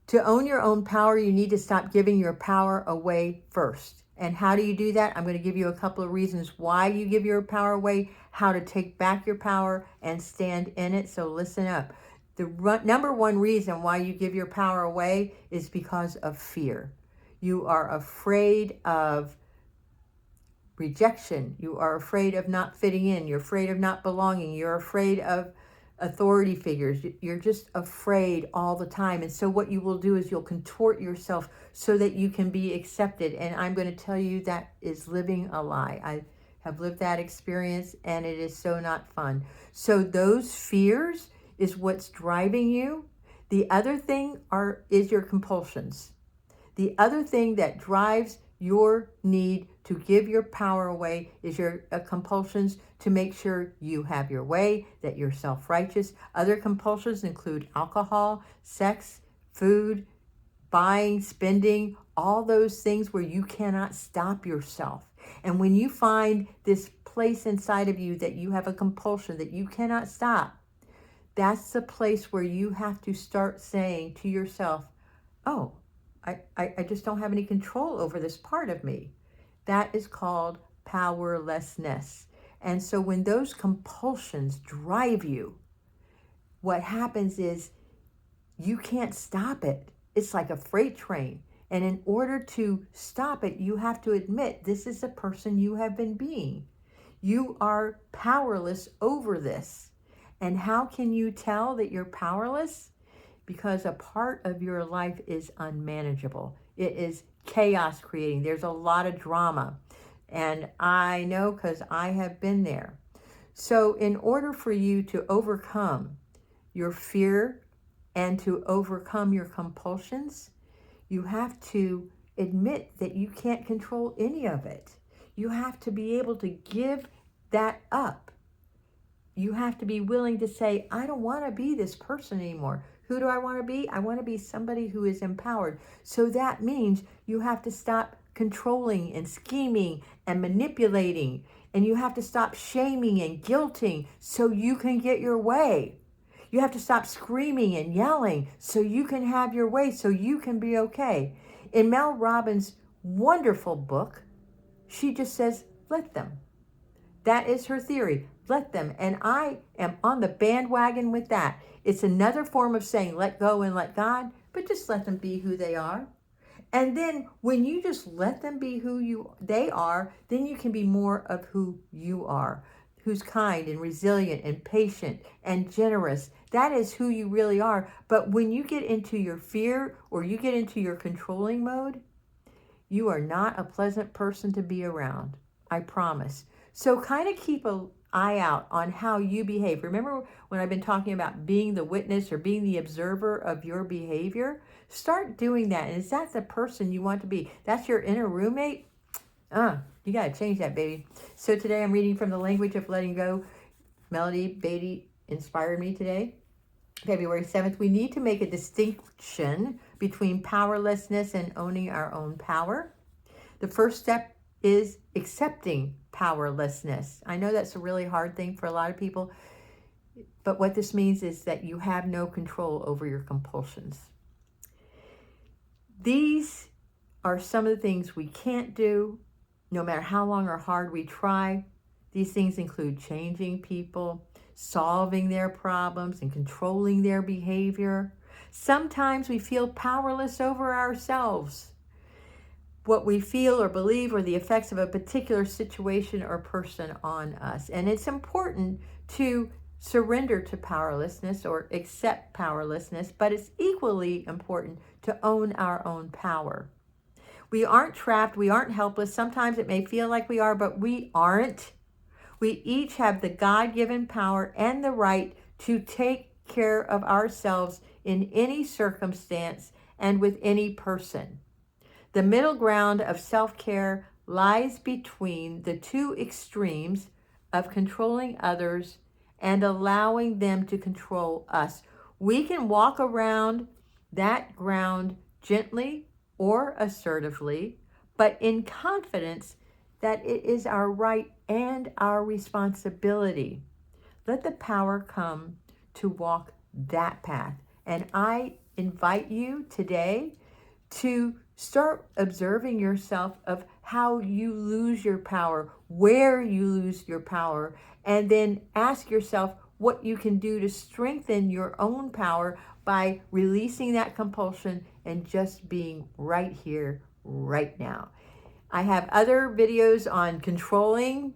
To own your own power, you need to stop giving your power away first. And how do you do that? I'm going to give you a couple of reasons why you give your power away, how to take back your power and stand in it. So listen up. The number one reason why you give your power away is because of fear. You are afraid of rejection. You are afraid of not fitting in. You're afraid of not belonging. You're afraid of authority figures. You're just afraid all the time. And so what you will do is you'll contort yourself so that you can be accepted. And I'm going to tell you that is living a lie. I have lived that experience and it is so not fun. So those fears is what's driving you. The other thing is your compulsions. The other thing that drives your need to give your power away is your compulsions to make sure you have your way, that you're self-righteous. Other compulsions include alcohol, sex, food, buying, spending, all those things where you cannot stop yourself. And when you find this place inside of you that you have a compulsion that you cannot stop, that's the place where you have to start saying to yourself, oh, I just don't have any control over this part of me. That is called powerlessness. And so when those compulsions drive you, what happens is you can't stop it. It's like a freight train. And in order to stop it, you have to admit this is the person you have been being. You are powerless over this. And how can you tell that you're powerless? Because a part of your life is unmanageable. It is chaos creating. There's a lot of drama. And I know because I have been there. So in order for you to overcome your fear and to overcome your compulsions, you have to admit that you can't control any of it. You have to be able to give that up. You have to be willing to say, I don't want to be this person anymore. Who do I want to be? I want to be somebody who is empowered. So that means you have to stop controlling and scheming and manipulating. And you have to stop shaming and guilting so you can get your way. You have to stop screaming and yelling so you can have your way, so you can be okay. In Mel Robbins' wonderful book, she just says, let them. That is her theory. Let them. And I am on the bandwagon with that. It's another form of saying let go and let God, but just let them be who they are. And then when you just let them be who they are, then you can be more of who you are, who's kind and resilient and patient and generous. That is who you really are. But when you get into your fear or you get into your controlling mode, you are not a pleasant person to be around. I promise. So kind of keep an eye out on how you behave. Remember when I've been talking about being the witness or being the observer of your behavior? Start doing that. And is that the person you want to be? That's your inner roommate? You got to change that, baby. So today I'm reading from The Language of Letting Go. Melody Beatty inspired me today. February 7th, we need to make a distinction between powerlessness and owning our own power. The first step is accepting powerlessness. I know that's a really hard thing for a lot of people, but what this means is that you have no control over your compulsions. These are some of the things we can't do, no matter how long or hard we try. These things include changing people, solving their problems, and controlling their behavior. Sometimes we feel powerless over ourselves, what we feel or believe, or the effects of a particular situation or person on us. And it's important to surrender to powerlessness or accept powerlessness, but it's equally important to own our own power. We aren't trapped, we aren't helpless. Sometimes it may feel like we are, but we aren't. We each have the God-given power and the right to take care of ourselves in any circumstance and with any person. The middle ground of self-care lies between the two extremes of controlling others and allowing them to control us. We can walk around that ground gently or assertively, but in confidence that it is our right and our responsibility. Let the power come to walk that path. And I invite you today to start observing yourself of how you lose your power, where you lose your power, and then ask yourself what you can do to strengthen your own power by releasing that compulsion and just being right here, right now. I have other videos on controlling.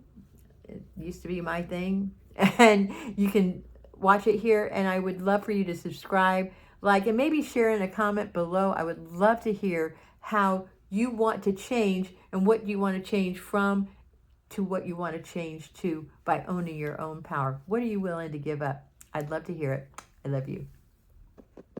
It used to be my thing. And you can watch it here. And I would love for you to subscribe, like, and maybe share in a comment below. I would love to hear how you want to change and what you want to change from to what you want to change to by owning your own power. What are you willing to give up? I'd love to hear it. I love you.